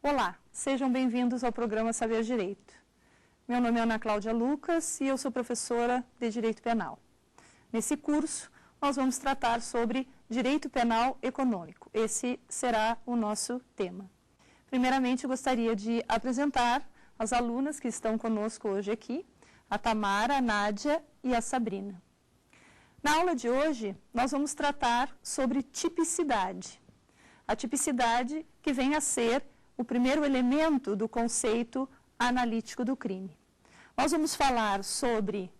Olá, sejam bem-vindos ao programa Saber Direito. Meu nome é Ana Cláudia Lucas e eu sou professora de Direito Penal. Nesse curso, nós vamos tratar sobre Direito Penal Econômico. Esse será o nosso tema. Primeiramente, gostaria de apresentar as alunas que estão conosco hoje aqui, a Tamara, a Nádia e a Sabrina. Na aula de hoje, nós vamos tratar sobre tipicidade. A tipicidade que vem a ser o primeiro elemento do conceito analítico do crime. Nós vamos falar sobre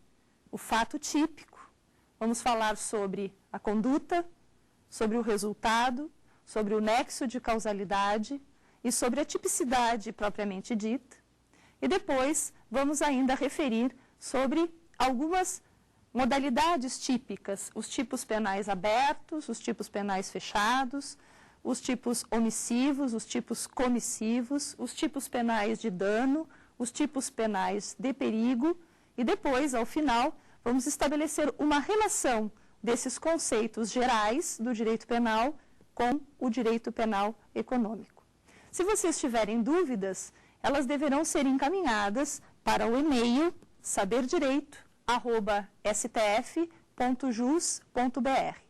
o fato típico, vamos falar sobre a conduta, sobre o resultado, sobre o nexo de causalidade e sobre a tipicidade propriamente dita. E depois vamos ainda referir sobre algumas modalidades típicas, os tipos penais abertos, os tipos penais fechados, os tipos omissivos, os tipos comissivos, os tipos penais de dano, os tipos penais de perigo e depois, ao final, vamos estabelecer uma relação desses conceitos gerais do direito penal com o direito penal econômico. Se vocês tiverem dúvidas, elas deverão ser encaminhadas para o e-mail saberdireito@stf.jus.br.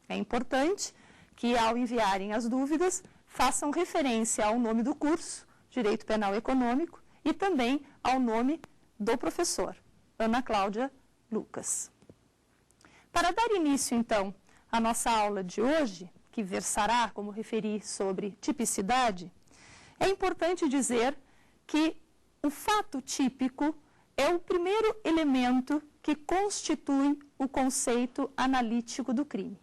É importante que, ao enviarem as dúvidas, façam referência ao nome do curso, Direito Penal Econômico, e também ao nome do professor, Ana Cláudia Lucas. Para dar início, então, à nossa aula de hoje, que versará, como referi, sobre tipicidade, é importante dizer que o fato típico é o primeiro elemento que constitui o conceito analítico do crime.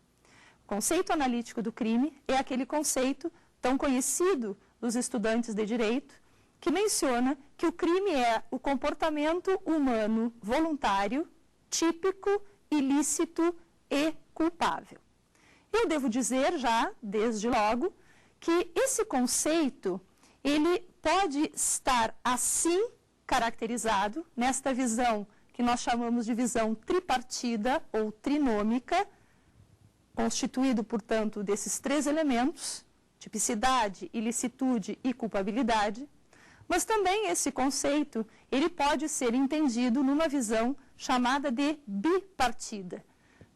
O conceito analítico do crime é aquele conceito tão conhecido dos estudantes de direito que menciona que o crime é o comportamento humano voluntário, típico, ilícito e culpável. Eu devo dizer já, desde logo, que esse conceito ele pode estar assim caracterizado nesta visão que nós chamamos de visão tripartida ou trinômica, constituído, portanto, desses três elementos, tipicidade, ilicitude e culpabilidade, mas também esse conceito ele pode ser entendido numa visão chamada de bipartida.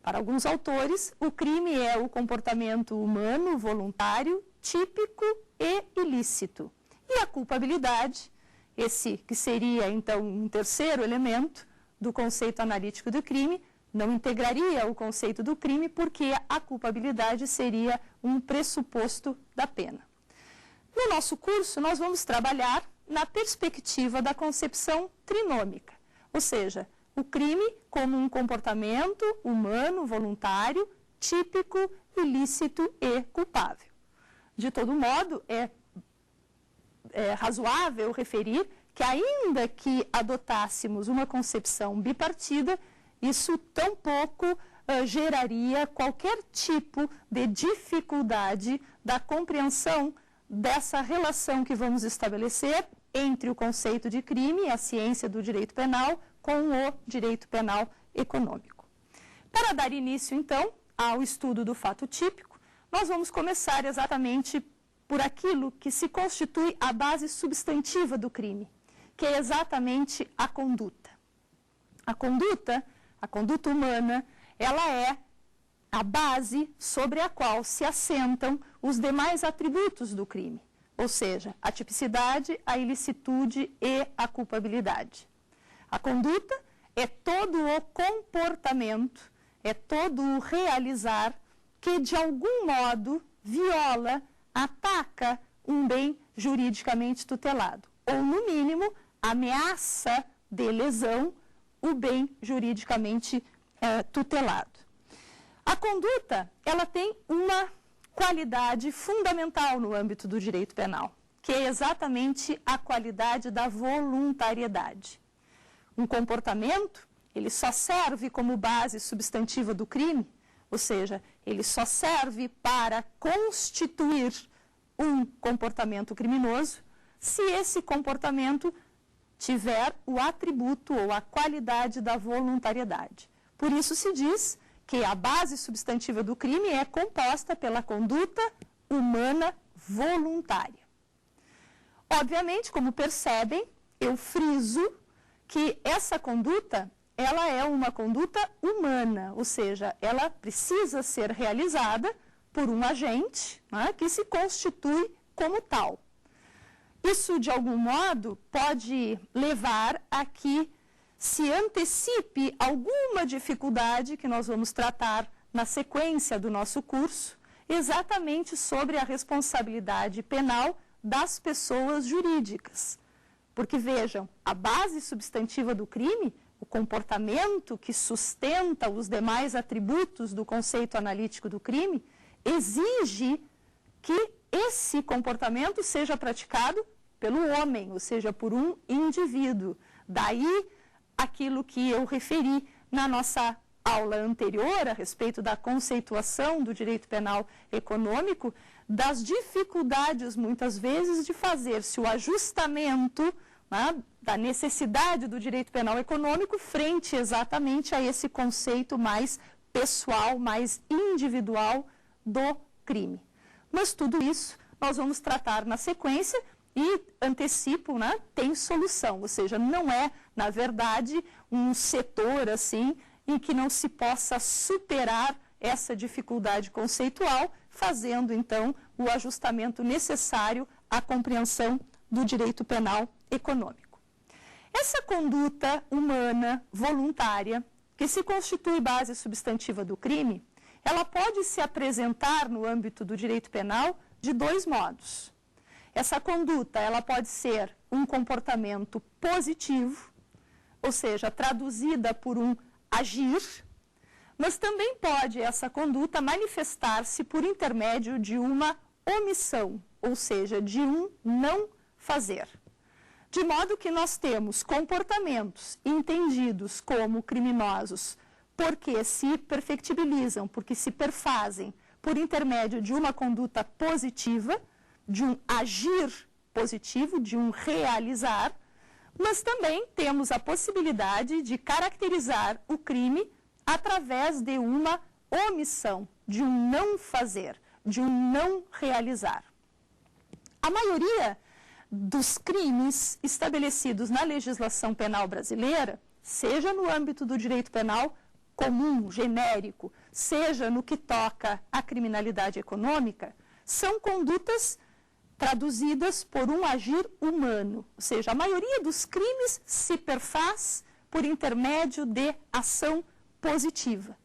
Para alguns autores, o crime é o comportamento humano voluntário, típico e ilícito. E a culpabilidade, esse que seria, então, um terceiro elemento do conceito analítico do crime, não integraria o conceito do crime porque a culpabilidade seria um pressuposto da pena. No nosso curso, nós vamos trabalhar na perspectiva da concepção trinômica, ou seja, o crime como um comportamento humano voluntário, típico, ilícito e culpável. De todo modo, é razoável referir que, ainda que adotássemos uma concepção bipartida, isso tampouco geraria qualquer tipo de dificuldade da compreensão dessa relação que vamos estabelecer entre o conceito de crime, a ciência do direito penal, com o direito penal econômico. Para dar início, então, ao estudo do fato típico, nós vamos começar exatamente por aquilo que se constitui a base substantiva do crime, que é exatamente a conduta. A conduta humana, ela é a base sobre a qual se assentam os demais atributos do crime, ou seja, a tipicidade, a ilicitude e a culpabilidade. A conduta é todo o comportamento, é todo o realizar que, de algum modo, viola, ataca um bem juridicamente tutelado, ou, no mínimo, ameaça de lesão o bem juridicamente tutelado. A conduta, ela tem uma qualidade fundamental no âmbito do direito penal, que é exatamente a qualidade da voluntariedade. Um comportamento, ele só serve como base substantiva do crime, ou seja, ele só serve para constituir um comportamento criminoso se esse comportamento tiver o atributo ou a qualidade da voluntariedade. Por isso se diz que a base substantiva do crime é composta pela conduta humana voluntária. Obviamente, como percebem, eu friso que essa conduta, ela é uma conduta humana, ou seja, ela precisa ser realizada por um agente, né, que se constitui como tal. Isso, de algum modo, pode levar a que se antecipe alguma dificuldade que nós vamos tratar na sequência do nosso curso, exatamente sobre a responsabilidade penal das pessoas jurídicas. Porque, vejam, a base substantiva do crime, o comportamento que sustenta os demais atributos do conceito analítico do crime, exige que esse comportamento seja praticado pelo homem, ou seja, por um indivíduo. Daí, aquilo que eu referi na nossa aula anterior, a respeito da conceituação do direito penal econômico, das dificuldades, muitas vezes, de fazer-se o ajustamento, né, da necessidade do direito penal econômico frente exatamente a esse conceito mais pessoal, mais individual do crime. Mas tudo isso nós vamos tratar na sequência e antecipo, né, tem solução, ou seja, não é, na verdade, um setor assim em que não se possa superar essa dificuldade conceitual, fazendo então o ajustamento necessário à compreensão do direito penal econômico. Essa conduta humana voluntária, que se constitui base substantiva do crime, ela pode se apresentar no âmbito do direito penal de dois modos. Essa conduta, ela pode ser um comportamento positivo, ou seja, traduzida por um agir, mas também pode essa conduta manifestar-se por intermédio de uma omissão, ou seja, de um não fazer. De modo que nós temos comportamentos entendidos como criminosos porque se perfectibilizam, porque se perfazem por intermédio de uma conduta positiva, de um agir positivo, de um realizar, mas também temos a possibilidade de caracterizar o crime através de uma omissão, de um não fazer, de um não realizar. A maioria dos crimes estabelecidos na legislação penal brasileira, seja no âmbito do direito penal comum, genérico, seja no que toca à criminalidade econômica, são condutas traduzidas por um agir humano, ou seja, a maioria dos crimes se perfaz por intermédio de ação positiva.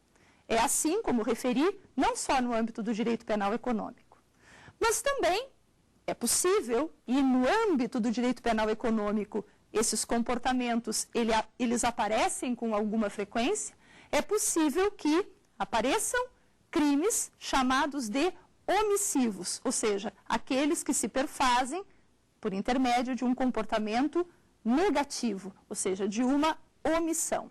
É assim, como referi, não só no âmbito do direito penal econômico, mas também é possível, e no âmbito do direito penal econômico, esses comportamentos eles aparecem com alguma frequência, é possível que apareçam crimes chamados de omissivos, ou seja, aqueles que se perfazem por intermédio de um comportamento negativo, ou seja, de uma omissão.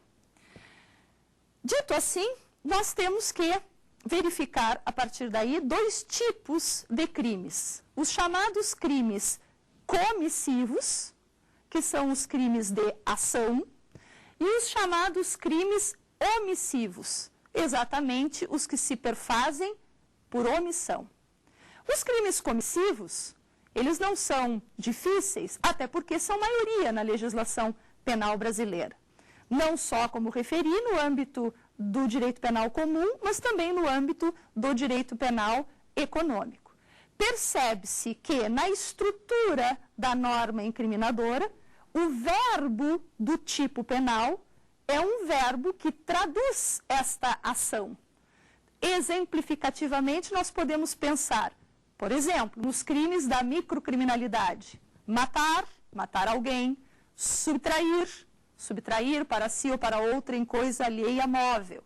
Dito assim, nós temos que verificar, a partir daí, dois tipos de crimes. Os chamados crimes comissivos, que são os crimes de ação, e os chamados crimes omissivos, exatamente os que se perfazem por omissão. Os crimes comissivos, eles não são difíceis, até porque são maioria na legislação penal brasileira. Não só, como referi, no âmbito do direito penal comum, mas também no âmbito do direito penal econômico. Percebe-se que, na estrutura da norma incriminadora, o verbo do tipo penal é um verbo que traduz esta ação. Exemplificativamente, nós podemos pensar, por exemplo, nos crimes da microcriminalidade: matar, matar alguém, subtrair para si ou para outra em coisa alheia móvel.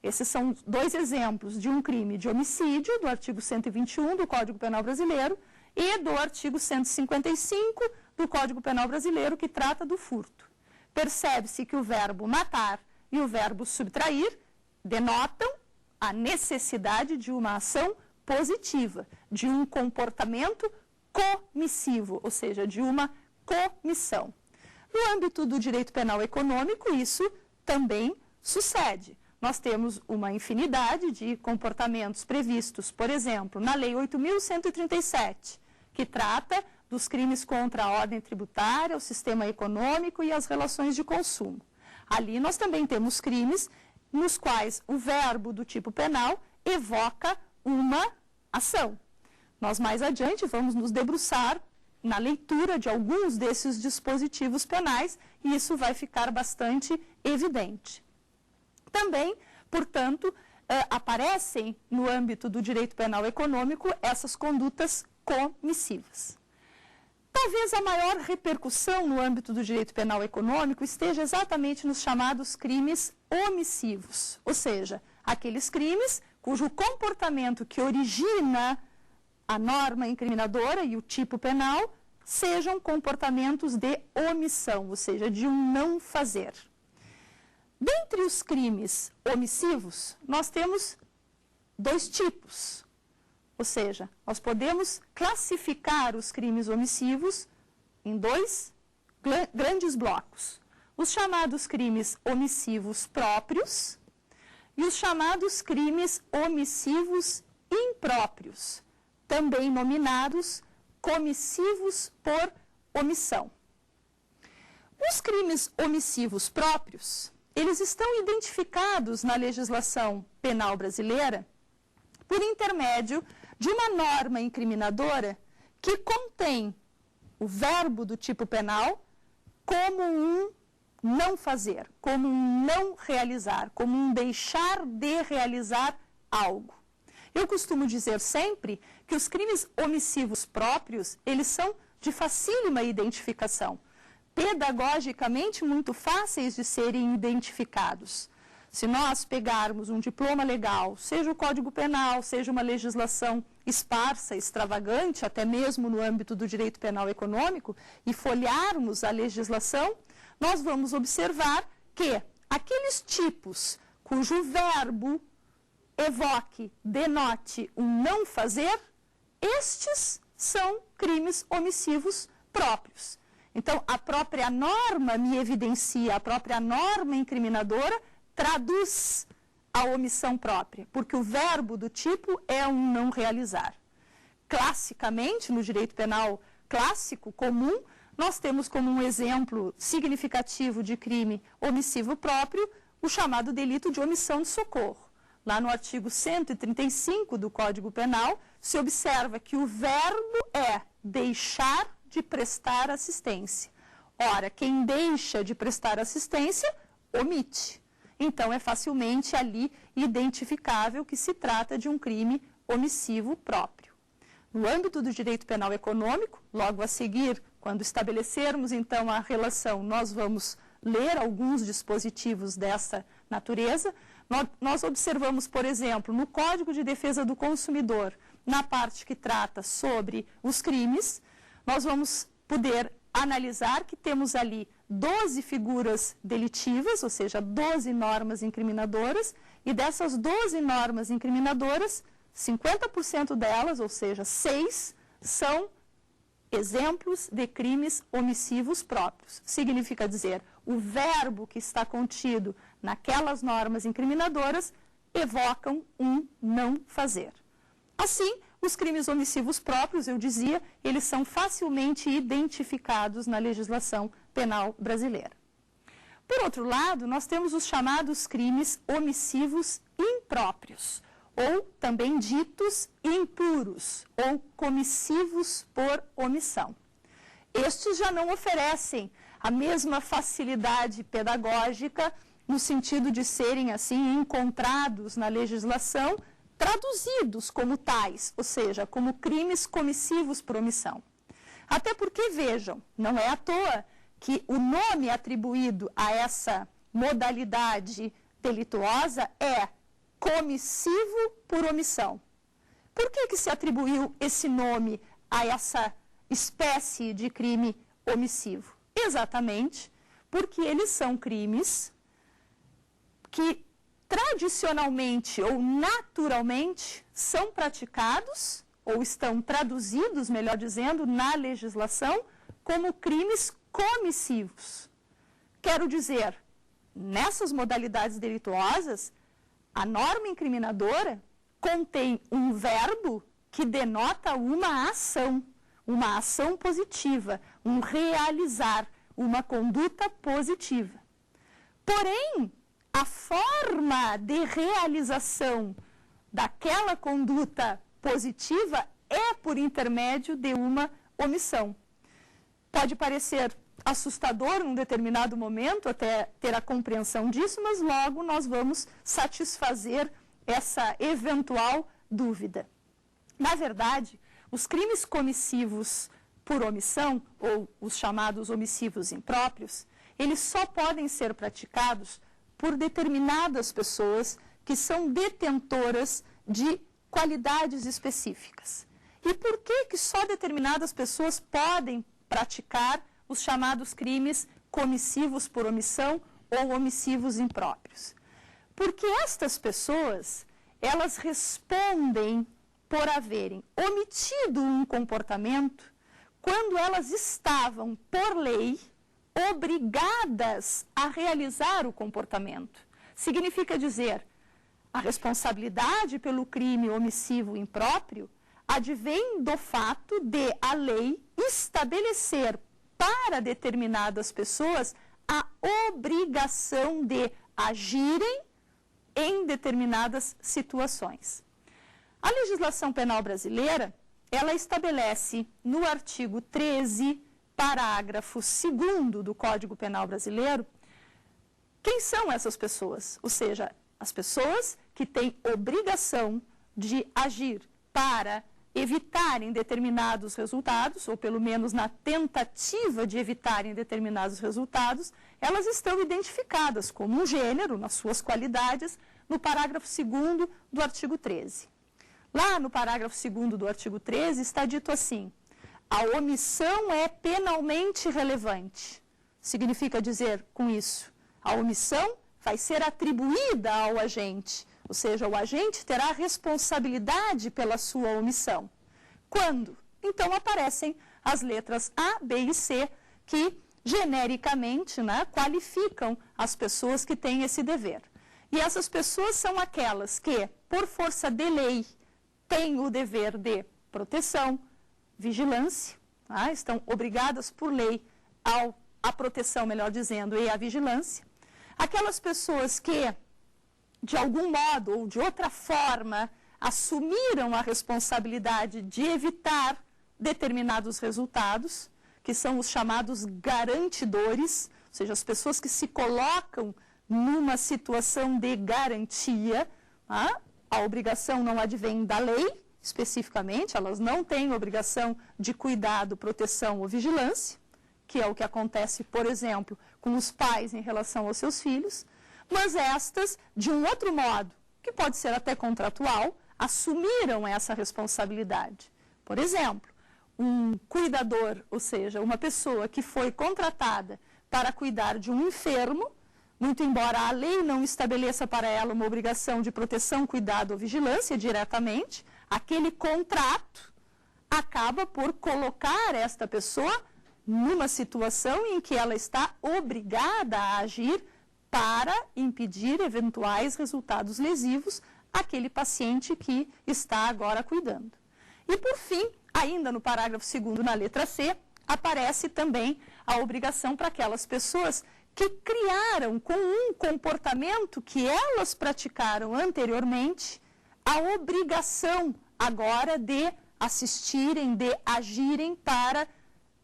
Esses são dois exemplos de um crime de homicídio, do artigo 121 do Código Penal Brasileiro, e do artigo 155 do Código Penal Brasileiro, que trata do furto. Percebe-se que o verbo matar e o verbo subtrair denotam a necessidade de uma ação positiva, de um comportamento comissivo, ou seja, de uma comissão. No âmbito do direito penal econômico, isso também sucede. Nós temos uma infinidade de comportamentos previstos, por exemplo, na Lei 8.137, que trata dos crimes contra a ordem tributária, o sistema econômico e as relações de consumo. Ali nós também temos crimes nos quais o verbo do tipo penal evoca uma ação. Nós mais adiante vamos nos debruçar na leitura de alguns desses dispositivos penais e isso vai ficar bastante evidente. Também, portanto, aparecem no âmbito do direito penal econômico essas condutas comissivas. Talvez a maior repercussão no âmbito do direito penal econômico esteja exatamente nos chamados crimes omissivos, ou seja, aqueles crimes cujo comportamento que origina a norma incriminadora e o tipo penal sejam comportamentos de omissão, ou seja, de um não fazer. Dentre os crimes omissivos, nós temos dois tipos. Ou seja, nós podemos classificar os crimes omissivos em dois grandes blocos. Os chamados crimes omissivos próprios e os chamados crimes omissivos impróprios, também nominados comissivos por omissão. Os crimes omissivos próprios, eles estão identificados na legislação penal brasileira por intermédio de uma norma incriminadora que contém o verbo do tipo penal como um não fazer, como um não realizar, como um deixar de realizar algo. Eu costumo dizer sempre que os crimes omissivos próprios, eles são de facílima identificação, pedagogicamente muito fáceis de serem identificados. Se nós pegarmos um diploma legal, seja o Código Penal, seja uma legislação esparsa, extravagante, até mesmo no âmbito do direito penal econômico, e folhearmos a legislação, nós vamos observar que aqueles tipos cujo verbo evoque, denote um não fazer, estes são crimes omissivos próprios. Então, a própria norma me evidencia, a própria norma incriminadora traduz a omissão própria, porque o verbo do tipo é um não realizar. Classicamente, no direito penal clássico, comum, nós temos como um exemplo significativo de crime omissivo próprio o chamado delito de omissão de socorro. Lá no artigo 135 do Código Penal, se observa que o verbo é deixar de prestar assistência. Ora, quem deixa de prestar assistência, omite. Então, é facilmente ali identificável que se trata de um crime omissivo próprio. No âmbito do direito penal econômico, logo a seguir, quando estabelecermos então a relação, nós vamos ler alguns dispositivos dessa natureza. Nós observamos, por exemplo, no Código de Defesa do Consumidor, na parte que trata sobre os crimes, nós vamos poder analisar que temos ali 12 figuras delitivas, ou seja, 12 normas incriminadoras, e dessas 12 normas incriminadoras, 50% delas, ou seja, 6, são exemplos de crimes omissivos próprios. Significa dizer, o verbo que está contido naquelas normas incriminadoras evocam um não fazer. Assim, os crimes omissivos próprios, eu dizia, eles são facilmente identificados na legislação penal brasileira. Por outro lado, nós temos os chamados crimes omissivos impróprios, ou também ditos impuros, ou comissivos por omissão. Estes já não oferecem a mesma facilidade pedagógica no sentido de serem, assim, encontrados na legislação, traduzidos como tais, ou seja, como crimes comissivos por omissão. Até porque, vejam, não é à toa que o nome atribuído a essa modalidade delituosa é comissivo por omissão. Por que se atribuiu esse nome a essa espécie de crime omissivo? Exatamente porque eles são crimes que tradicionalmente ou naturalmente são praticados ou estão traduzidos, melhor dizendo, na legislação como crimes comissivos. Quero dizer, nessas modalidades delituosas, a norma incriminadora contém um verbo que denota uma ação, uma ação positiva, um realizar, uma conduta positiva. Porém, a forma de realização daquela conduta positiva é por intermédio de uma omissão. Pode parecer assustador num determinado momento, até ter a compreensão disso, mas logo nós vamos satisfazer essa eventual dúvida. Na verdade, os crimes comissivos por omissão, ou os chamados omissivos impróprios, eles só podem ser praticados por determinadas pessoas que são detentoras de qualidades específicas. E por que só determinadas pessoas podem praticar os chamados crimes comissivos por omissão ou omissivos impróprios? Porque estas pessoas, elas respondem por haverem omitido um comportamento quando elas estavam, por lei, obrigadas a realizar o comportamento. Significa dizer, a responsabilidade pelo crime omissivo impróprio advém do fato de a lei estabelecer para determinadas pessoas a obrigação de agirem em determinadas situações. A legislação penal brasileira, ela estabelece no artigo 13, parágrafo 2º do Código Penal brasileiro, quem são essas pessoas? Ou seja, as pessoas que têm obrigação de agir para evitarem determinados resultados, ou pelo menos na tentativa de evitarem determinados resultados, elas estão identificadas como um gênero, nas suas qualidades, no parágrafo 2º do artigo 13. Lá no parágrafo 2º do artigo 13 está dito assim: a omissão é penalmente relevante. Significa dizer com isso, a omissão vai ser atribuída ao agente, ou seja, o agente terá responsabilidade pela sua omissão. Quando? Então aparecem as letras A, B e C, que genericamente, né, qualificam as pessoas que têm esse dever. E essas pessoas são aquelas que, por força de lei, têm o dever de proteção, vigilância, tá? Estão obrigadas por lei à proteção, melhor dizendo, e à vigilância. Aquelas pessoas que, de algum modo ou de outra forma, assumiram a responsabilidade de evitar determinados resultados, que são os chamados garantidores, ou seja, as pessoas que se colocam numa situação de garantia. Tá? A obrigação não advém da lei, especificamente, elas não têm obrigação de cuidado, proteção ou vigilância, que é o que acontece, por exemplo, com os pais em relação aos seus filhos, mas estas, de um outro modo, que pode ser até contratual, assumiram essa responsabilidade. Por exemplo, um cuidador, ou seja, uma pessoa que foi contratada para cuidar de um enfermo, muito embora a lei não estabeleça para ela uma obrigação de proteção, cuidado ou vigilância diretamente, aquele contrato acaba por colocar esta pessoa numa situação em que ela está obrigada a agir para impedir eventuais resultados lesivos àquele paciente que está agora cuidando. E, por fim, ainda no parágrafo 2º, na letra C, aparece também a obrigação para aquelas pessoas que criaram com um comportamento que elas praticaram anteriormente, a obrigação agora de assistirem, de agirem para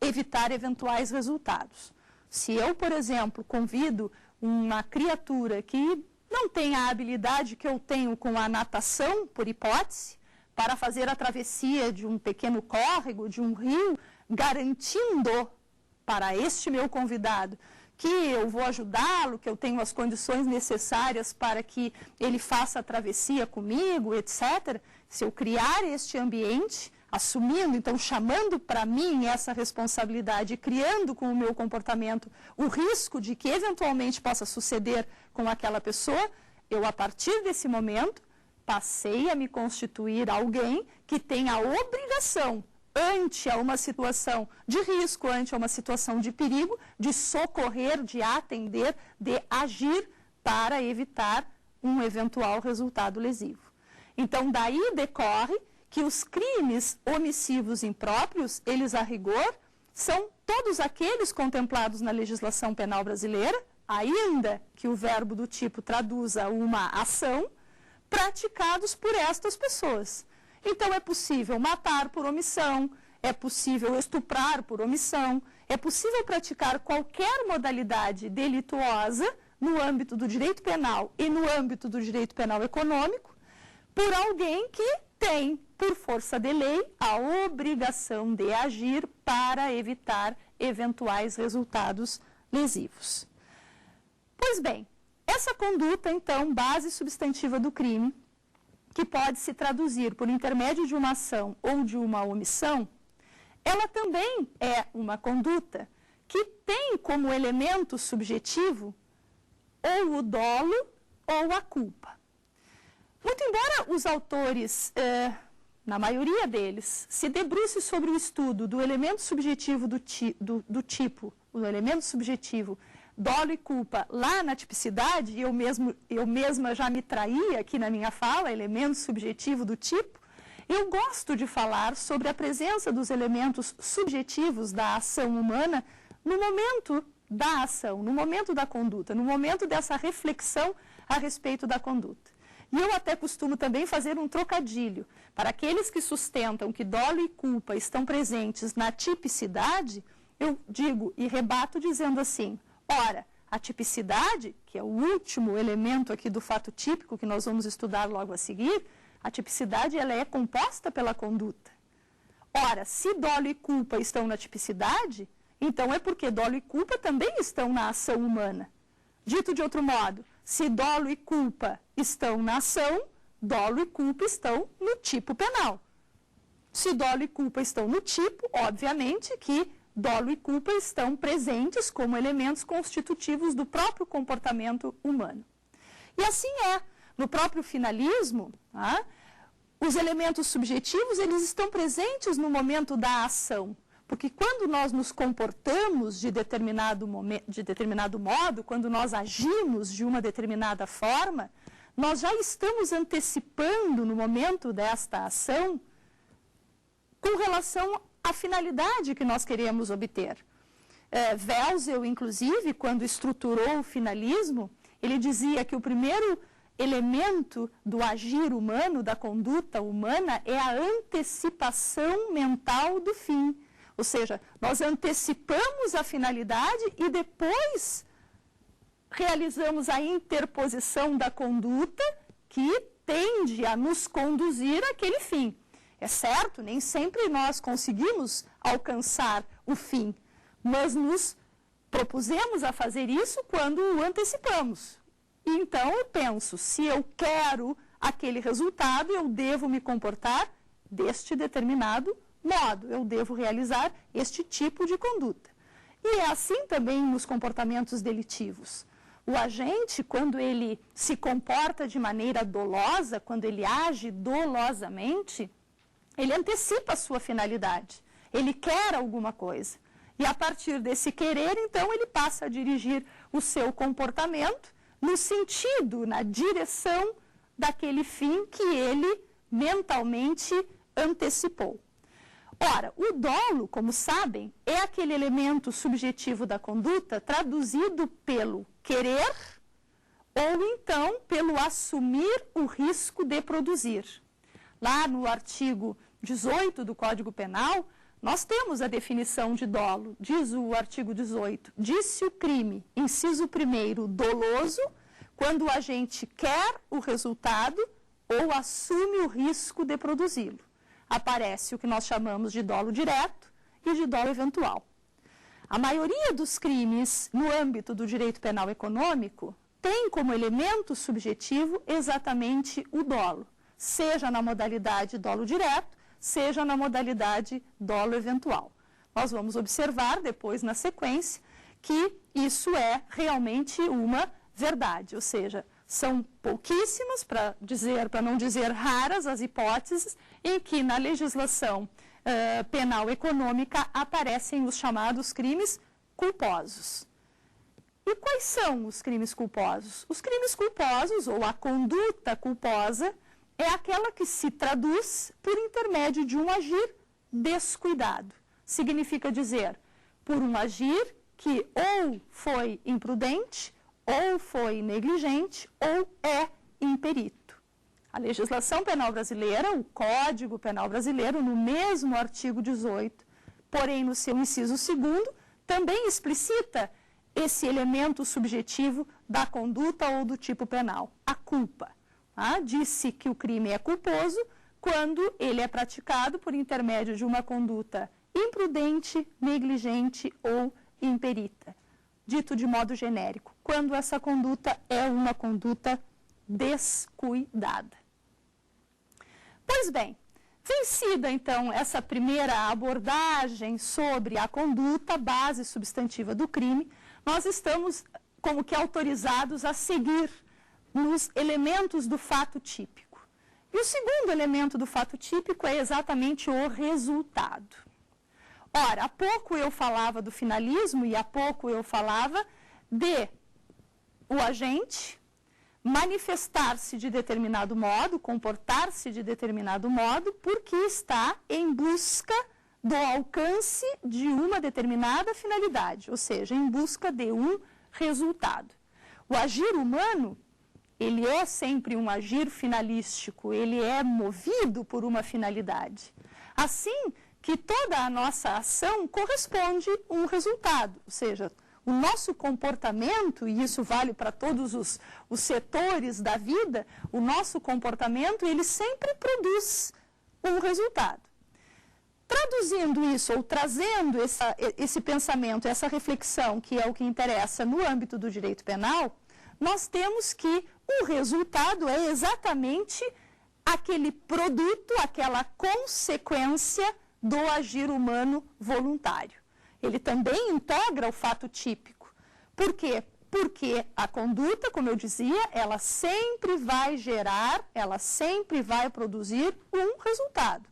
evitar eventuais resultados. Se eu, por exemplo, convido uma criatura que não tem a habilidade que eu tenho com a natação, por hipótese, para fazer a travessia de um pequeno córrego, de um rio, garantindo para este meu convidado que eu vou ajudá-lo, que eu tenho as condições necessárias para que ele faça a travessia comigo, etc. Se eu criar este ambiente, assumindo, então chamando para mim essa responsabilidade, criando com o meu comportamento o risco de que eventualmente possa suceder com aquela pessoa, eu, a partir desse momento, passei a me constituir alguém que tem a obrigação, ante a uma situação de risco, ante a uma situação de perigo, de socorrer, de atender, de agir para evitar um eventual resultado lesivo. Então, daí decorre que os crimes omissivos impróprios, eles a rigor, são todos aqueles contemplados na legislação penal brasileira, ainda que o verbo do tipo traduza uma ação, praticados por estas pessoas. Então, é possível matar por omissão, é possível estuprar por omissão, é possível praticar qualquer modalidade delituosa no âmbito do direito penal e no âmbito do direito penal econômico, por alguém que tem, por força de lei, a obrigação de agir para evitar eventuais resultados lesivos. Pois bem, essa conduta, então, base substantiva do crime, que pode se traduzir por intermédio de uma ação ou de uma omissão, ela também é uma conduta que tem como elemento subjetivo ou o dolo ou a culpa. Muito embora os autores, na maioria deles, se debrucem sobre o estudo do elemento subjetivo do tipo, o elemento subjetivo dolo e culpa lá na tipicidade, e eu mesma já me traí aqui na minha fala, elemento subjetivo do tipo, eu gosto de falar sobre a presença dos elementos subjetivos da ação humana no momento da ação, no momento da conduta, no momento dessa reflexão a respeito da conduta. E eu até costumo também fazer um trocadilho. Para aqueles que sustentam que dolo e culpa estão presentes na tipicidade, eu digo e rebato dizendo assim, ora, a tipicidade, que é o último elemento aqui do fato típico que nós vamos estudar logo a seguir, a tipicidade ela é composta pela conduta. Ora, se dolo e culpa estão na tipicidade, então é porque dolo e culpa também estão na ação humana. Dito de outro modo, se dolo e culpa estão na ação, dolo e culpa estão no tipo penal. Se dolo e culpa estão no tipo, obviamente que dolo e culpa estão presentes como elementos constitutivos do próprio comportamento humano. E assim é. No próprio finalismo, os elementos subjetivos eles estão presentes no momento da ação. Porque quando nós nos comportamos de determinado modo, quando nós agimos de uma determinada forma, nós já estamos antecipando no momento desta ação com relação à finalidade que nós queremos obter. Welzel, inclusive, quando estruturou o finalismo, ele dizia que o primeiro elemento do agir humano, da conduta humana, é a antecipação mental do fim. Ou seja, nós antecipamos a finalidade e depois realizamos a interposição da conduta que tende a nos conduzir àquele fim. É certo, nem sempre nós conseguimos alcançar o fim, mas nos propusemos a fazer isso quando o antecipamos. Então, eu penso, se eu quero aquele resultado, eu devo me comportar deste determinado modo, eu devo realizar este tipo de conduta. E é assim também nos comportamentos delitivos. O agente, quando ele se comporta de maneira dolosa, quando ele age dolosamente, ele antecipa a sua finalidade, ele quer alguma coisa. E a partir desse querer, então, ele passa a dirigir o seu comportamento no sentido, na direção daquele fim que ele mentalmente antecipou. Ora, o dolo, como sabem, é aquele elemento subjetivo da conduta traduzido pelo querer ou então pelo assumir o risco de produzir. Lá no artigo 18 do Código Penal, nós temos a definição de dolo. Diz o artigo 18, disse o crime, inciso 1º, doloso, quando o agente quer o resultado ou assume o risco de produzi-lo. Aparece o que nós chamamos de dolo direto e de dolo eventual. A maioria dos crimes no âmbito do direito penal econômico tem como elemento subjetivo exatamente o dolo, seja na modalidade dolo direto, seja na modalidade dolo eventual. Nós vamos observar depois na sequência que isso é realmente uma verdade, ou seja, são pouquíssimas, para não dizer raras, as hipóteses em que na legislação penal econômica aparecem os chamados crimes culposos. E quais são os crimes culposos? Os crimes culposos, ou a conduta culposa, é aquela que se traduz por intermédio de um agir descuidado. Significa dizer, por um agir que ou foi imprudente, ou foi negligente, ou é imperito. A legislação penal brasileira, o Código Penal Brasileiro, no mesmo artigo 18, porém no seu inciso 2º, também explicita esse elemento subjetivo da conduta ou do tipo penal, a culpa. Disse que o crime é culposo quando ele é praticado por intermédio de uma conduta imprudente, negligente ou imperita. Dito de modo genérico, quando essa conduta é uma conduta descuidada. Pois bem, vencida então essa primeira abordagem sobre a conduta, base substantiva do crime, nós estamos como que autorizados a seguir nos elementos do fato típico. E o segundo elemento do fato típico é exatamente o resultado. Ora, há pouco eu falava do finalismo e há pouco eu falava de o agente manifestar-se de determinado modo, comportar-se de determinado modo, porque está em busca do alcance de uma determinada finalidade, ou seja, em busca de um resultado. O agir humano, ele é sempre um agir finalístico, ele é movido por uma finalidade. Assim que toda a nossa ação corresponde a um resultado, ou seja, o nosso comportamento, e isso vale para todos os setores da vida, o nosso comportamento, ele sempre produz um resultado. Traduzindo isso, ou trazendo esse pensamento, essa reflexão, que é o que interessa no âmbito do direito penal, nós temos que o resultado é exatamente aquele produto, aquela consequência do agir humano voluntário. Ele também integra o fato típico. Por quê? Porque a conduta, como eu dizia, ela sempre vai gerar, ela sempre vai produzir um resultado.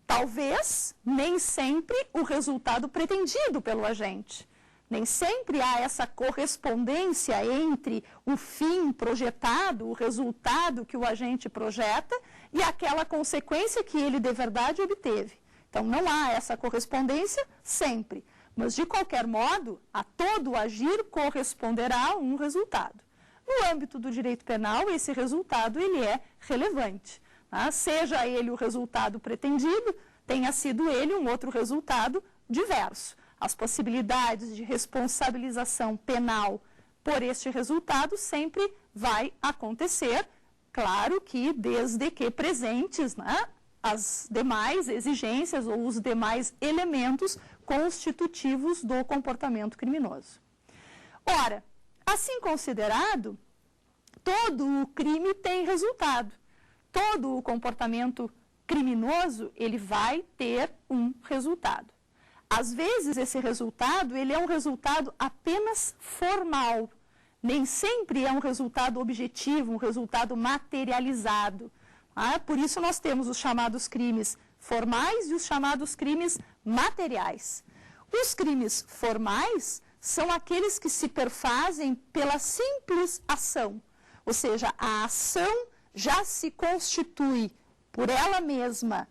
Talvez, nem sempre, o resultado pretendido pelo agente. Nem sempre há essa correspondência entre o fim projetado, o resultado que o agente projeta, e aquela consequência que ele de verdade obteve. Então, não há essa correspondência sempre. Mas, de qualquer modo, a todo agir corresponderá um resultado. No âmbito do direito penal, esse resultado ele é relevante. Seja ele o resultado pretendido, tenha sido ele um outro resultado diverso. As possibilidades de responsabilização penal por este resultado sempre vai acontecer, claro que desde que presentes, as demais exigências ou os demais elementos constitutivos do comportamento criminoso. Ora, assim considerado, todo o crime tem resultado. Todo o comportamento criminoso, ele vai ter um resultado. Às vezes, esse resultado, ele é um resultado apenas formal. Nem sempre é um resultado objetivo, um resultado materializado. Por isso, nós temos os chamados crimes formais e os chamados crimes materiais. Os crimes formais são aqueles que se perfazem pela simples ação, ou seja, a ação já se constitui por ela mesma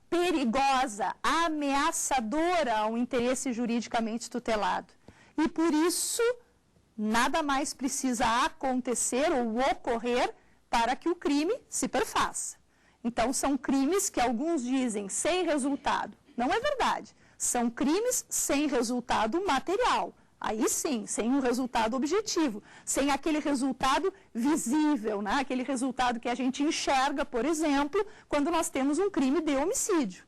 perigosa, ameaçadora ao interesse juridicamente tutelado. E por isso, nada mais precisa acontecer ou ocorrer para que o crime se perfaça. Então, são crimes que alguns dizem sem resultado. Não é verdade. São crimes sem resultado material. Aí sim, sem um resultado objetivo, sem aquele resultado visível, aquele resultado que a gente enxerga, por exemplo, quando nós temos um crime de homicídio.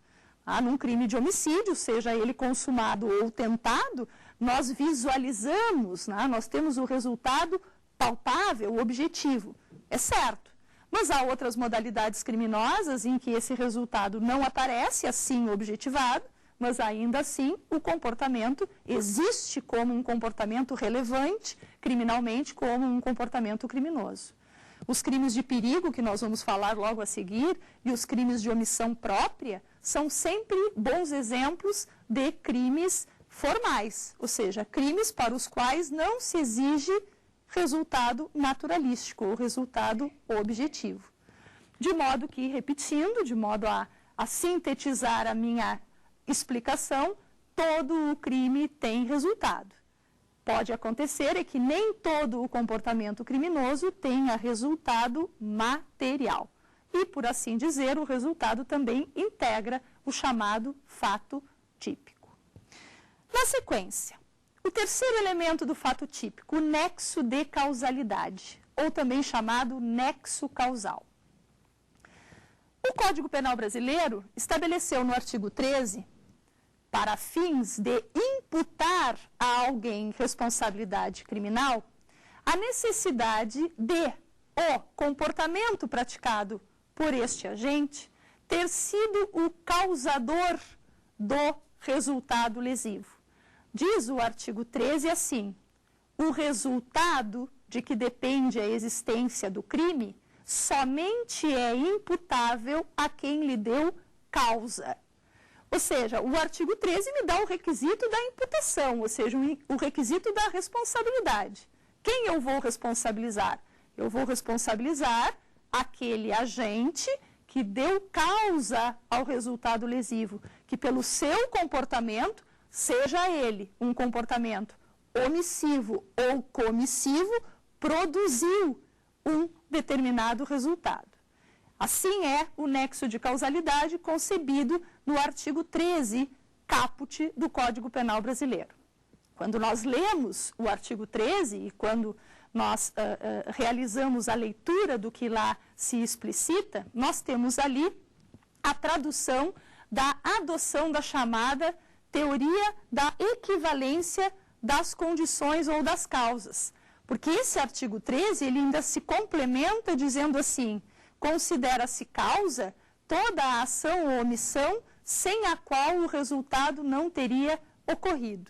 Num crime de homicídio, seja ele consumado ou tentado, nós visualizamos, nós temos o resultado palpável, objetivo. É certo. Mas há outras modalidades criminosas em que esse resultado não aparece assim objetivado, mas ainda assim o comportamento existe como um comportamento relevante, criminalmente, como um comportamento criminoso. Os crimes de perigo, que nós vamos falar logo a seguir, e os crimes de omissão própria, são sempre bons exemplos de crimes formais, ou seja, crimes para os quais não se exige resultado naturalístico ou resultado objetivo. de modo que, repetindo, de modo a sintetizar a minha explicação, todo o crime tem resultado. Pode acontecer é que nem todo o comportamento criminoso tenha resultado material. E, por assim dizer, o resultado também integra o chamado fato típico. Na sequência, o terceiro elemento do fato típico, o nexo de causalidade, ou também chamado nexo causal. O Código Penal brasileiro estabeleceu no artigo 13, para fins de imputar a alguém responsabilidade criminal, a necessidade de o comportamento praticado por este agente ter sido o causador do resultado lesivo. Diz o artigo 13 assim: o resultado de que depende a existência do crime somente é imputável a quem lhe deu causa. Ou seja, o artigo 13 me dá o requisito da imputação, ou seja, o requisito da responsabilidade. Quem eu vou responsabilizar? Eu vou responsabilizar aquele agente que deu causa ao resultado lesivo, que pelo seu comportamento, seja ele um comportamento omissivo ou comissivo, produziu um determinado resultado. Assim é o nexo de causalidade concebido no artigo 13, caput do Código Penal brasileiro. Quando nós lemos o artigo 13 e quando nós realizamos a leitura do que lá se explicita, nós temos ali a tradução da adoção da chamada teoria da equivalência das condições ou das causas. Porque esse artigo 13, ele ainda se complementa dizendo assim: considera-se causa toda a ação ou omissão sem a qual o resultado não teria ocorrido.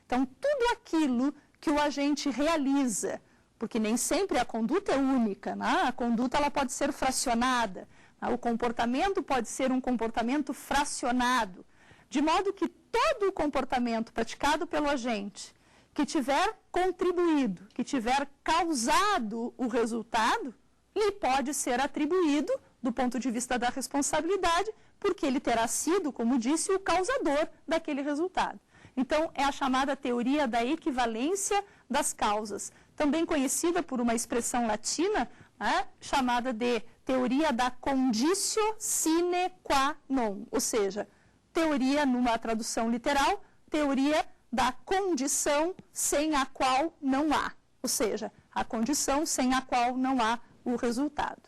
Então, tudo aquilo que o agente realiza, porque nem sempre a conduta é única, né? A conduta ela pode ser fracionada, né? O comportamento pode ser um comportamento fracionado, de modo que todo o comportamento praticado pelo agente que tiver contribuído, que tiver causado o resultado, lhe pode ser atribuído, do ponto de vista da responsabilidade, porque ele terá sido, como disse, o causador daquele resultado. Então, é a chamada teoria da equivalência das causas, também conhecida por uma expressão latina, né, chamada de teoria da conditio sine qua non, ou seja, teoria, numa tradução literal, teoria da condição sem a qual não há, ou seja, a condição sem a qual não há o resultado.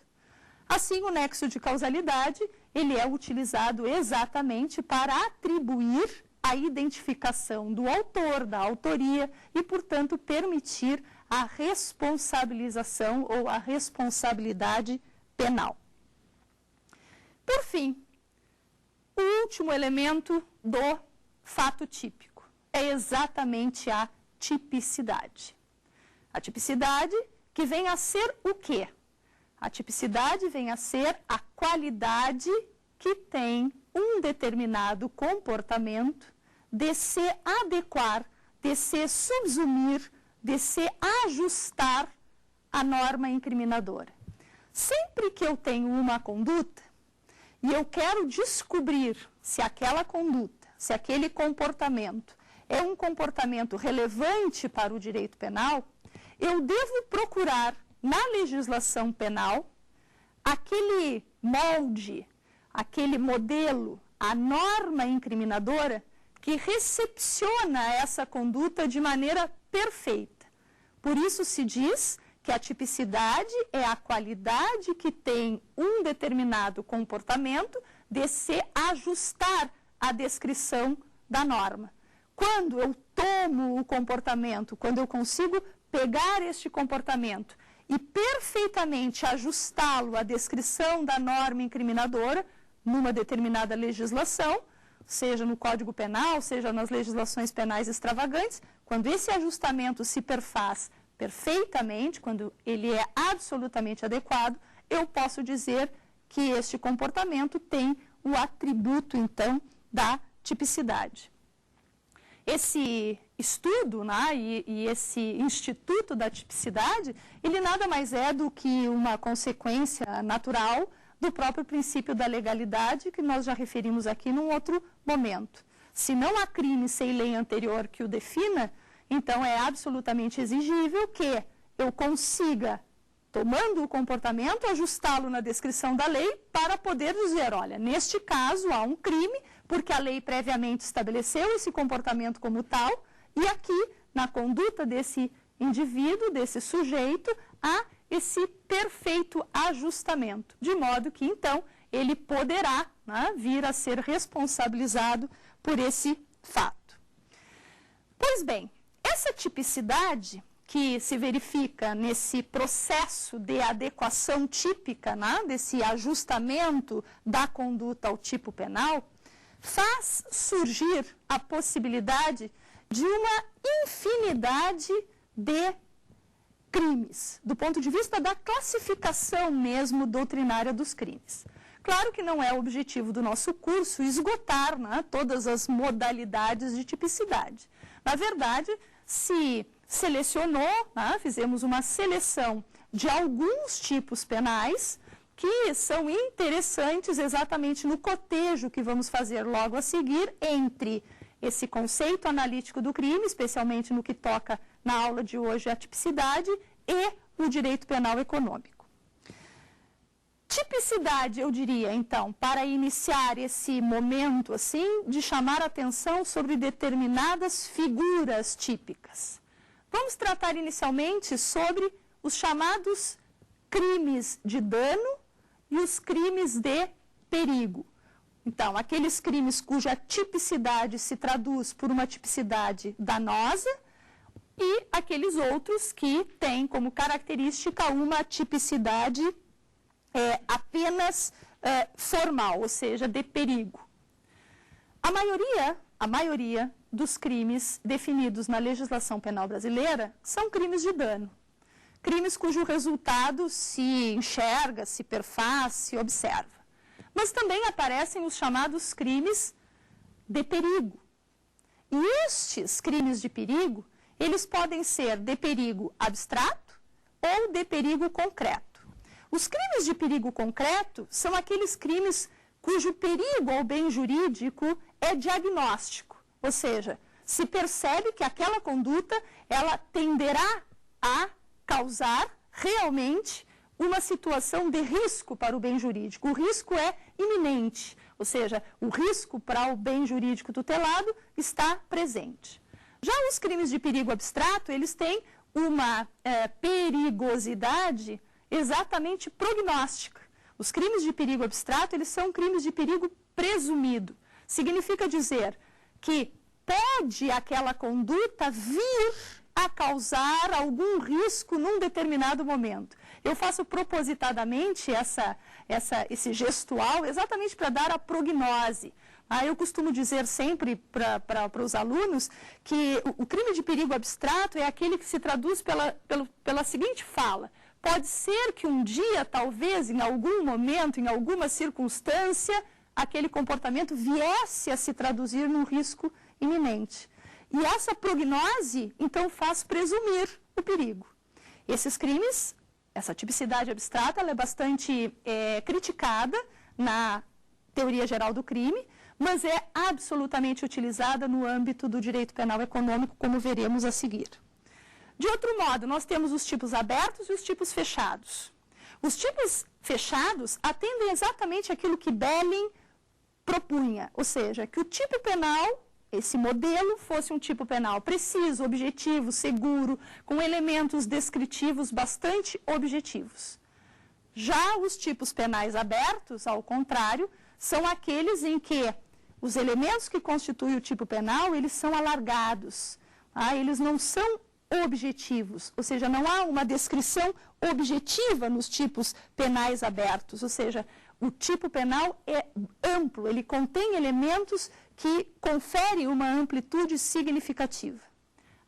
Assim, o nexo de causalidade, ele é utilizado exatamente para atribuir a identificação do autor, da autoria e, portanto, permitir a responsabilização ou a responsabilidade penal. Por fim, o último elemento do fato típico é exatamente a tipicidade. A tipicidade que vem a ser o quê? A tipicidade vem a ser a qualidade que tem um determinado comportamento de se adequar, de se subsumir, de se ajustar à norma incriminadora. Sempre que eu tenho uma conduta e eu quero descobrir se aquela conduta, se aquele comportamento é um comportamento relevante para o direito penal, eu devo procurar na legislação penal aquele molde, aquele modelo, a norma incriminadora que recepciona essa conduta de maneira perfeita. Por isso se diz que a tipicidade é a qualidade que tem um determinado comportamento de se ajustar à descrição da norma. Quando eu tomo o comportamento, quando eu consigo pegar este comportamento e perfeitamente ajustá-lo à descrição da norma incriminadora numa determinada legislação, seja no Código Penal, seja nas legislações penais extravagantes, quando esse ajustamento se perfaz perfeitamente, quando ele é absolutamente adequado, eu posso dizer que este comportamento tem o atributo, então, da tipicidade. Esse estudo, né, e esse instituto da tipicidade, ele nada mais é do que uma consequência natural do próprio princípio da legalidade, que nós já referimos aqui num outro momento. Se não há crime sem lei anterior que o defina, então é absolutamente exigível que eu consiga, tomando o comportamento, ajustá-lo na descrição da lei para poder dizer, olha, neste caso há um crime, porque a lei previamente estabeleceu esse comportamento como tal, e aqui, na conduta desse indivíduo, desse sujeito, há esse perfeito ajustamento, de modo que, então, ele poderá, né, vir a ser responsabilizado por esse fato. Pois bem, essa tipicidade que se verifica nesse processo de adequação típica, né, desse ajustamento da conduta ao tipo penal, faz surgir a possibilidade de uma infinidade de crimes, do ponto de vista da classificação mesmo doutrinária dos crimes. Claro que não é o objetivo do nosso curso esgotar, né, todas as modalidades de tipicidade. Na verdade, se selecionou, né, fizemos uma seleção de alguns tipos penais que são interessantes exatamente no cotejo que vamos fazer logo a seguir entre esse conceito analítico do crime, especialmente no que toca na aula de hoje a tipicidade, e o direito penal econômico. Tipicidade, eu diria, então, para iniciar esse momento, assim, de chamar atenção sobre determinadas figuras típicas. Vamos tratar inicialmente sobre os chamados crimes de dano e os crimes de perigo. Então, aqueles crimes cuja tipicidade se traduz por uma tipicidade danosa e aqueles outros que têm como característica uma tipicidade apenas formal, ou seja, de perigo. A maioria dos crimes definidos na legislação penal brasileira são crimes de dano. Crimes cujo resultado se enxerga, se perfaz, se observa. Mas também aparecem os chamados crimes de perigo. E estes crimes de perigo, eles podem ser de perigo abstrato ou de perigo concreto. Os crimes de perigo concreto são aqueles crimes cujo perigo ao bem jurídico é diagnóstico, ou seja, se percebe que aquela conduta ela tenderá a causar realmente uma situação de risco para o bem jurídico. O risco é iminente, ou seja, o risco para o bem jurídico tutelado está presente. Já os crimes de perigo abstrato, eles têm uma perigosidade exatamente prognóstica. Os crimes de perigo abstrato, eles são crimes de perigo presumido. Significa dizer que pode aquela conduta vir a causar algum risco num determinado momento. Eu faço propositadamente esse gestual exatamente para dar a prognose. Eu costumo dizer sempre para os alunos que o crime de perigo abstrato é aquele que se traduz pela seguinte fala: pode ser que um dia, talvez, em algum momento, em alguma circunstância, aquele comportamento viesse a se traduzir num risco iminente. E essa prognose, então, faz presumir o perigo. Esses crimes, essa tipicidade abstrata, ela é bastante criticada na teoria geral do crime, mas é absolutamente utilizada no âmbito do direito penal econômico, como veremos a seguir. De outro modo, nós temos os tipos abertos e os tipos fechados. Os tipos fechados atendem exatamente aquilo que Belling propunha, ou seja, que o tipo penal, esse modelo, fosse um tipo penal preciso, objetivo, seguro, com elementos descritivos bastante objetivos. Já os tipos penais abertos, ao contrário, são aqueles em que os elementos que constituem o tipo penal, eles são alargados, eles não são objetivos, ou seja, não há uma descrição objetiva nos tipos penais abertos, ou seja, o tipo penal é amplo, ele contém elementos que conferem uma amplitude significativa.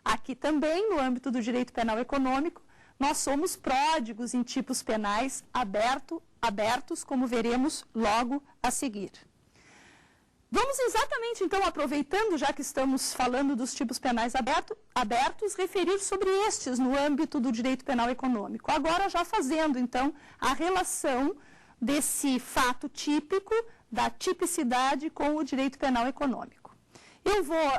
Aqui também, no âmbito do direito penal econômico, nós somos pródigos em tipos penais abertos, como veremos logo a seguir. Vamos exatamente, então, aproveitando, já que estamos falando dos tipos penais abertos, referir sobre estes no âmbito do direito penal econômico. Agora, já fazendo, então, a relação desse fato típico, da tipicidade com o direito penal econômico. Eu vou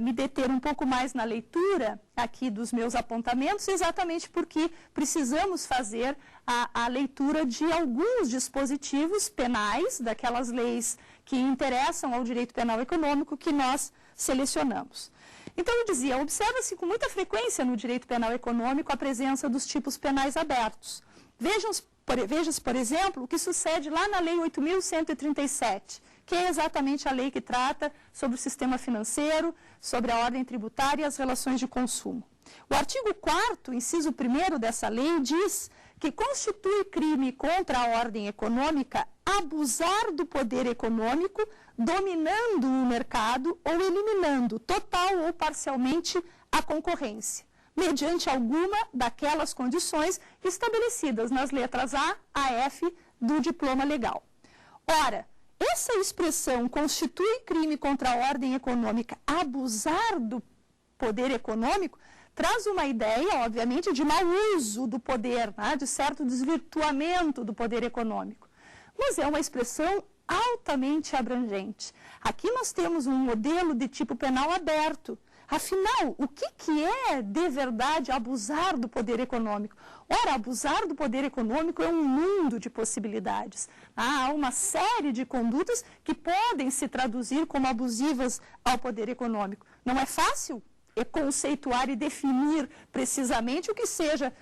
me deter um pouco mais na leitura aqui dos meus apontamentos, exatamente porque precisamos fazer a leitura de alguns dispositivos penais, daquelas leis que interessam ao direito penal econômico que nós selecionamos. Então, eu dizia, observa-se com muita frequência no direito penal econômico a presença dos tipos penais abertos. Veja-se, por exemplo, o que sucede lá na Lei 8.137, que é exatamente a lei que trata sobre o sistema financeiro, sobre a ordem tributária e as relações de consumo. O artigo 4º, inciso 1º dessa lei, diz que constitui crime contra a ordem econômica abusar do poder econômico, dominando o mercado ou eliminando total ou parcialmente a concorrência, mediante alguma daquelas condições estabelecidas nas letras A a F do diploma legal. Ora, essa expressão constitui crime contra a ordem econômica, abusar do poder econômico, traz uma ideia, obviamente, de mau uso do poder, né, de certo desvirtuamento do poder econômico. Mas é uma expressão altamente abrangente. Aqui nós temos um modelo de tipo penal aberto. Afinal, o que é de verdade abusar do poder econômico? Ora, abusar do poder econômico é um mundo de possibilidades. Há uma série de condutas que podem se traduzir como abusivas ao poder econômico. Não é fácil conceituar e definir precisamente o que seja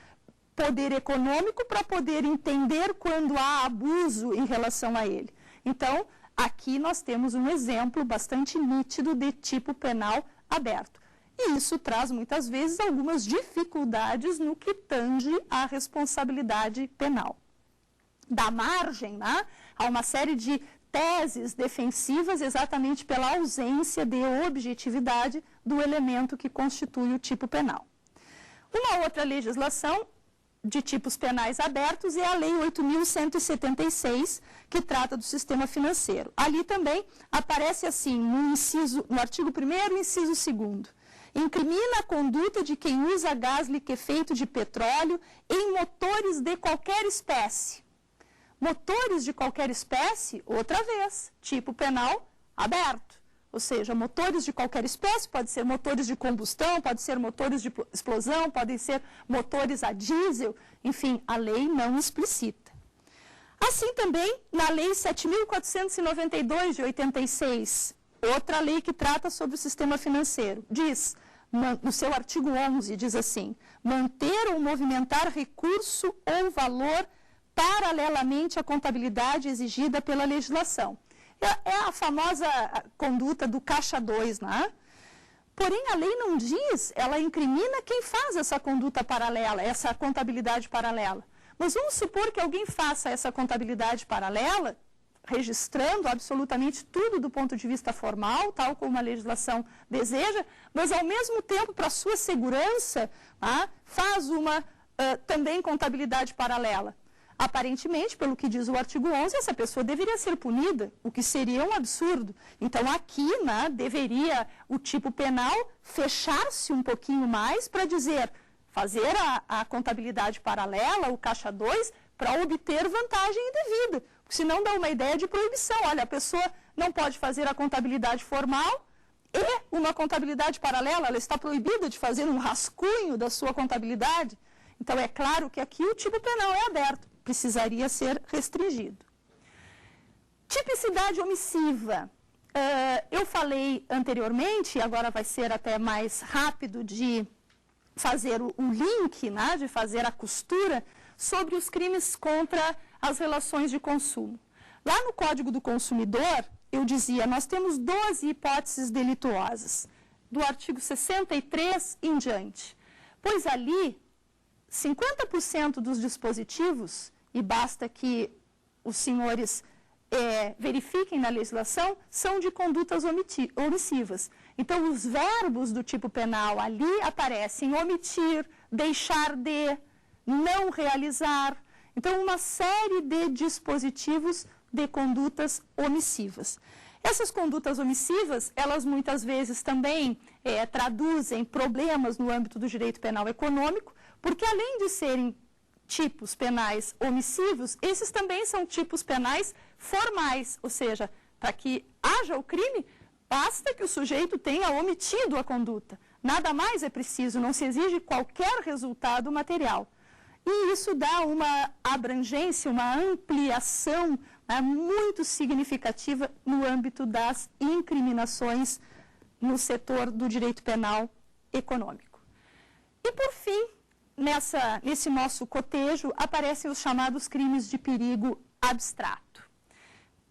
poder econômico para poder entender quando há abuso em relação a ele. Então, aqui nós temos um exemplo bastante nítido de tipo penal aberto. E isso traz, muitas vezes, algumas dificuldades no que tange à responsabilidade penal. Dá margem, né, a uma série de teses defensivas exatamente pela ausência de objetividade do elemento que constitui o tipo penal. Uma outra legislação de tipos penais abertos é a Lei 8.176, que trata do sistema financeiro. Ali também aparece assim, no artigo 1º, inciso 2º. Incrimina a conduta de quem usa gás liquefeito de petróleo em motores de qualquer espécie. Motores de qualquer espécie, outra vez, tipo penal aberto. Ou seja, motores de qualquer espécie, pode ser motores de combustão, pode ser motores de explosão, podem ser motores a diesel, enfim, a lei não explicita. Assim também, na Lei 7.492 de 86, outra lei que trata sobre o sistema financeiro, diz, no seu artigo 11, diz assim, manter ou movimentar recurso ou valor paralelamente à contabilidade exigida pela legislação. É a famosa conduta do caixa 2, né? Porém, a lei não diz, ela incrimina quem faz essa conduta paralela, essa contabilidade paralela. Mas vamos supor que alguém faça essa contabilidade paralela, registrando absolutamente tudo do ponto de vista formal, tal como a legislação deseja, mas ao mesmo tempo, para sua segurança, faz uma também contabilidade paralela. Aparentemente, pelo que diz o artigo 11, essa pessoa deveria ser punida, o que seria um absurdo. Então, aqui, né, deveria o tipo penal fechar-se um pouquinho mais para dizer, fazer a contabilidade paralela, o caixa 2, para obter vantagem indevida. Porque senão dá uma ideia de proibição. Olha, a pessoa não pode fazer a contabilidade formal e uma contabilidade paralela, ela está proibida de fazer um rascunho da sua contabilidade. Então, é claro que aqui o tipo penal é aberto, precisaria ser restringido. Tipicidade omissiva. Eu falei anteriormente, agora vai ser até mais rápido de fazer o link, né, de fazer a costura, sobre os crimes contra as relações de consumo. Lá no Código do Consumidor, eu dizia, nós temos 12 hipóteses delituosas, do artigo 63 em diante. Pois ali, 50% dos dispositivos, e basta que os senhores verifiquem na legislação, são de condutas omissivas. Então, os verbos do tipo penal ali aparecem omitir, deixar de, não realizar. Então, uma série de dispositivos de condutas omissivas. Essas condutas omissivas, elas muitas vezes também traduzem problemas no âmbito do direito penal econômico, porque além de serem tipos penais omissivos, esses também são tipos penais formais, ou seja, para que haja o crime, basta que o sujeito tenha omitido a conduta. Nada mais é preciso, não se exige qualquer resultado material. E isso dá uma abrangência, uma ampliação, né, muito significativa no âmbito das incriminações no setor do direito penal econômico. E, por fim, nesse nosso cotejo, aparecem os chamados crimes de perigo abstrato.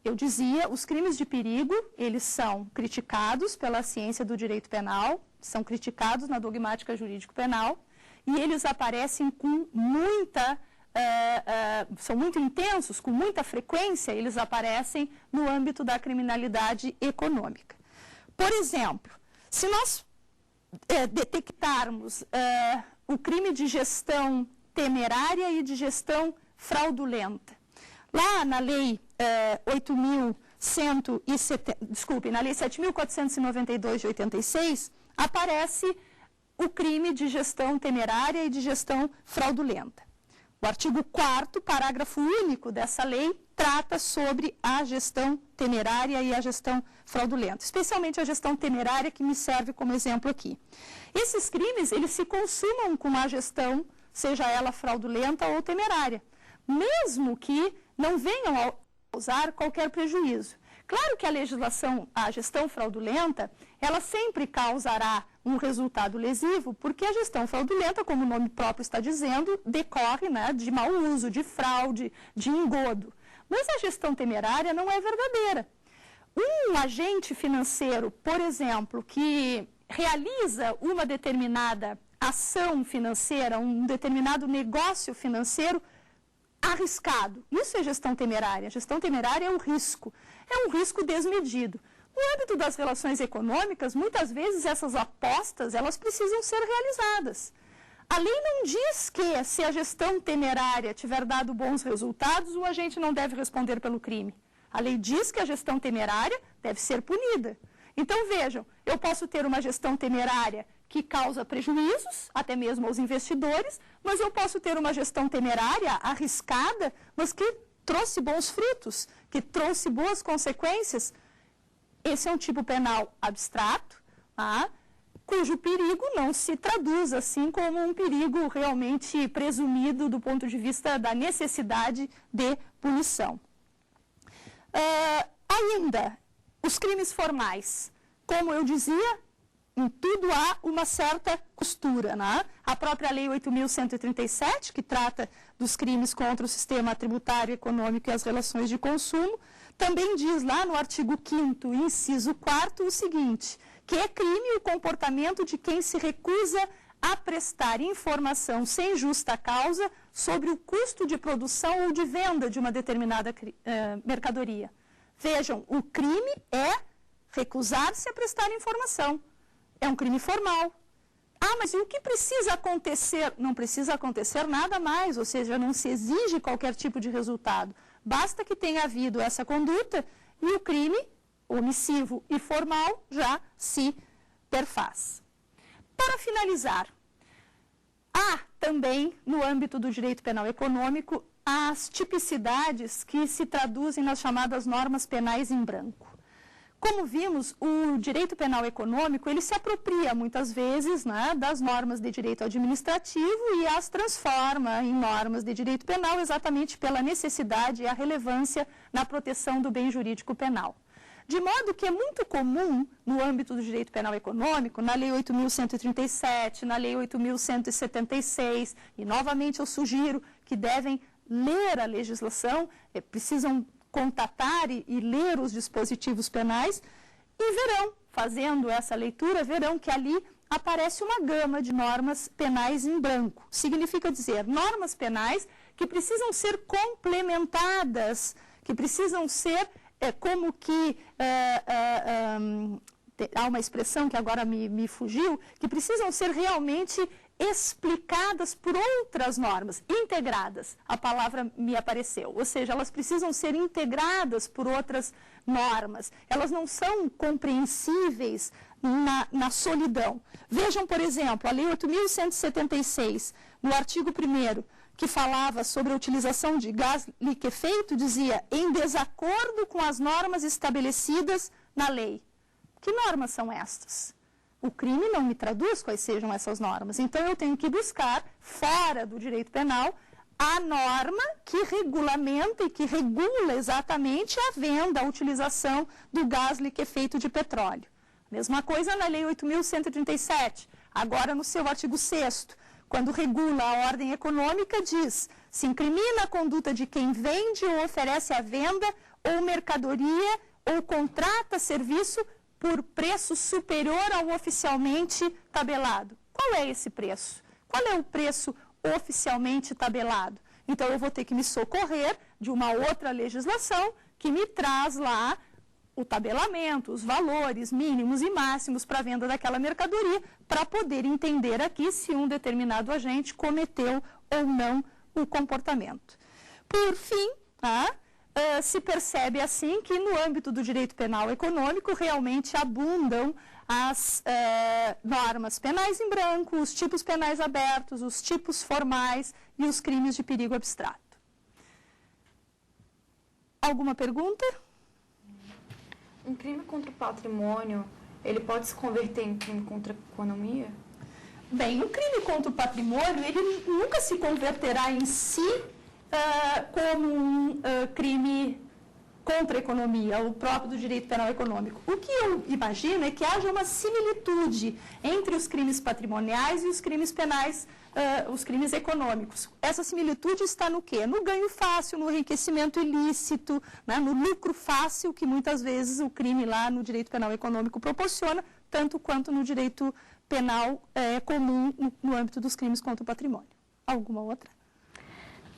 Eu dizia, os crimes de perigo, eles são criticados pela ciência do direito penal, são criticados na dogmática jurídico-penal, e eles aparecem com são muito intensos, com muita frequência, eles aparecem no âmbito da criminalidade econômica. Por exemplo, se nós detectarmos o crime de gestão temerária e de gestão fraudulenta, lá na lei na lei 7.492 de 86, aparece o crime de gestão temerária e de gestão fraudulenta. O artigo 4º, parágrafo único dessa lei, trata sobre a gestão temerária e a gestão fraudulenta, especialmente a gestão temerária, que me serve como exemplo aqui. Esses crimes, eles se consumam com a gestão, seja ela fraudulenta ou temerária, mesmo que não venham a causar qualquer prejuízo. Claro que a gestão fraudulenta, ela sempre causará um resultado lesivo, porque a gestão fraudulenta, como o nome próprio está dizendo, decorre, né, de mau uso, de fraude, de engodo. Mas a gestão temerária não é verdadeira. Um agente financeiro, por exemplo, que realiza uma determinada ação financeira, um determinado negócio financeiro arriscado, isso é gestão temerária. A gestão temerária é um risco desmedido. No âmbito das relações econômicas, muitas vezes essas apostas, elas precisam ser realizadas. A lei não diz que, se a gestão temerária tiver dado bons resultados, o agente não deve responder pelo crime. A lei diz que a gestão temerária deve ser punida. Então, vejam, eu posso ter uma gestão temerária que causa prejuízos, até mesmo aos investidores, mas eu posso ter uma gestão temerária arriscada, mas que trouxe bons frutos, que trouxe boas consequências. Esse é um tipo penal abstrato, tá? Cujo perigo não se traduz assim como um perigo realmente presumido do ponto de vista da necessidade de punição. Ainda, os crimes formais. Como eu dizia, em tudo há uma certa costura, né? A própria Lei 8.137, que trata dos crimes contra o sistema tributário, econômico e as relações de consumo, também diz lá no artigo 5º, inciso 4º, o seguinte, que é crime o comportamento de quem se recusa a prestar informação sem justa causa sobre o custo de produção ou de venda de uma determinada mercadoria. Vejam, o crime é recusar-se a prestar informação. É um crime formal. Ah, mas e o que precisa acontecer? Não precisa acontecer nada mais, ou seja, não se exige qualquer tipo de resultado. Basta que tenha havido essa conduta e o crime omissivo e formal já se perfaz. Para finalizar, há também, no âmbito do direito penal econômico, as tipicidades que se traduzem nas chamadas normas penais em branco. Como vimos, o direito penal econômico, ele se apropria muitas vezes, né, das normas de direito administrativo e as transforma em normas de direito penal exatamente pela necessidade e a relevância na proteção do bem jurídico penal. De modo que é muito comum, no âmbito do direito penal econômico, na Lei 8.137, na Lei 8.176, e novamente eu sugiro que devem ler a legislação, precisam contatar e ler os dispositivos penais, e verão, fazendo essa leitura, verão que ali aparece uma gama de normas penais em branco. Significa dizer, normas penais que precisam ser complementadas, que precisam ser como que... há uma expressão que agora me fugiu, que precisam ser realmente explicadas por outras normas, integradas, a palavra me apareceu, ou seja, elas precisam ser integradas por outras normas, elas não são compreensíveis na solidão. Vejam, por exemplo, a Lei 8.176, no artigo 1º, que falava sobre a utilização de gás liquefeito, dizia, em desacordo com as normas estabelecidas na lei. Que normas são estas? O crime não me traduz quais sejam essas normas. Então, eu tenho que buscar, fora do direito penal, a norma que regulamenta e que regula exatamente a venda, a utilização do gás liquefeito de petróleo. Mesma coisa na Lei 8.137, agora no seu artigo 6º, quando regula a ordem econômica, diz: se incrimina a conduta de quem vende ou oferece à venda ou mercadoria ou contrata serviço por preço superior ao oficialmente tabelado. Qual é esse preço? Qual é o preço oficialmente tabelado? Então, eu vou ter que me socorrer de uma outra legislação que me traz lá o tabelamento, os valores mínimos e máximos para a venda daquela mercadoria, para poder entender aqui se um determinado agente cometeu ou não o comportamento. Por fim, se percebe assim que no âmbito do direito penal econômico realmente abundam as normas penais em branco, os tipos penais abertos, os tipos formais e os crimes de perigo abstrato. Alguma pergunta? Um crime contra o patrimônio, ele pode se converter em crime contra a economia? Bem, o crime contra o patrimônio, ele nunca se converterá em si como um crime contra a economia, o próprio do direito penal econômico. O que eu imagino é que haja uma similitude entre os crimes patrimoniais e os crimes penais, os crimes econômicos. Essa similitude está no quê? No ganho fácil, no enriquecimento ilícito, né, no lucro fácil que muitas vezes o crime lá no direito penal econômico proporciona, tanto quanto no direito penal comum no âmbito dos crimes contra o patrimônio. Alguma outra?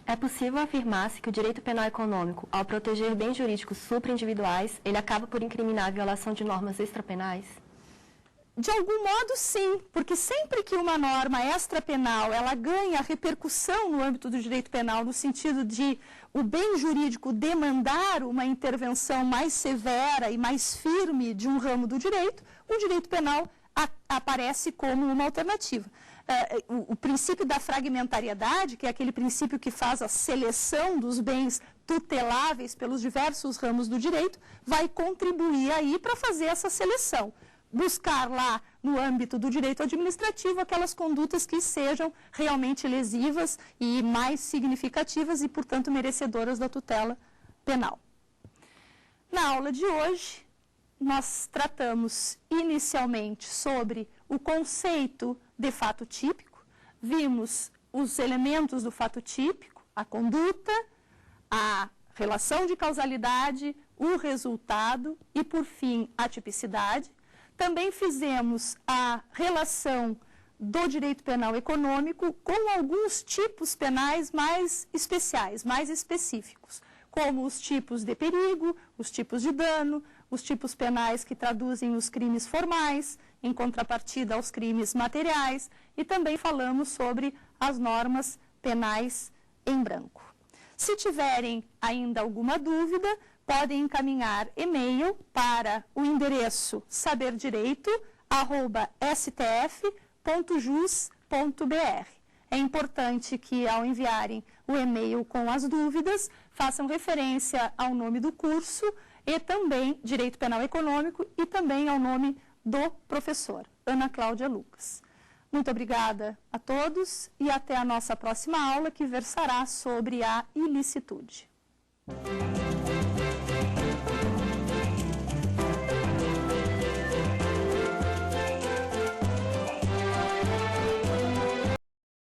É possível afirmar-se que o direito penal econômico, ao proteger bens jurídicos supraindividuais, ele acaba por incriminar a violação de normas extrapenais? De algum modo, sim, porque sempre que uma norma extrapenal ela ganha repercussão no âmbito do direito penal, no sentido de o bem jurídico demandar uma intervenção mais severa e mais firme de um ramo do direito, o direito penal aparece como uma alternativa. O princípio da fragmentariedade, que é aquele princípio que faz a seleção dos bens tuteláveis pelos diversos ramos do direito, vai contribuir aí para fazer essa seleção. Buscar lá, no âmbito do direito administrativo, aquelas condutas que sejam realmente lesivas e mais significativas e, portanto, merecedoras da tutela penal. Na aula de hoje, nós tratamos inicialmente sobre o conceito de fato típico, vimos os elementos do fato típico, a conduta, a relação de causalidade, o resultado e, por fim, a tipicidade. Também fizemos a relação do direito penal econômico com alguns tipos penais mais especiais, mais específicos, como os tipos de perigo, os tipos de dano, os tipos penais que traduzem os crimes formais, em contrapartida aos crimes materiais, e também falamos sobre as normas penais em branco. Se tiverem ainda alguma dúvida, podem encaminhar e-mail para o endereço saberdireito@stf.jus.br. É importante que, ao enviarem o e-mail com as dúvidas, façam referência ao nome do curso e também Direito Penal Econômico e também ao nome do professor, Ana Cláudia Lucas. Muito obrigada a todos e até a nossa próxima aula, que versará sobre a ilicitude.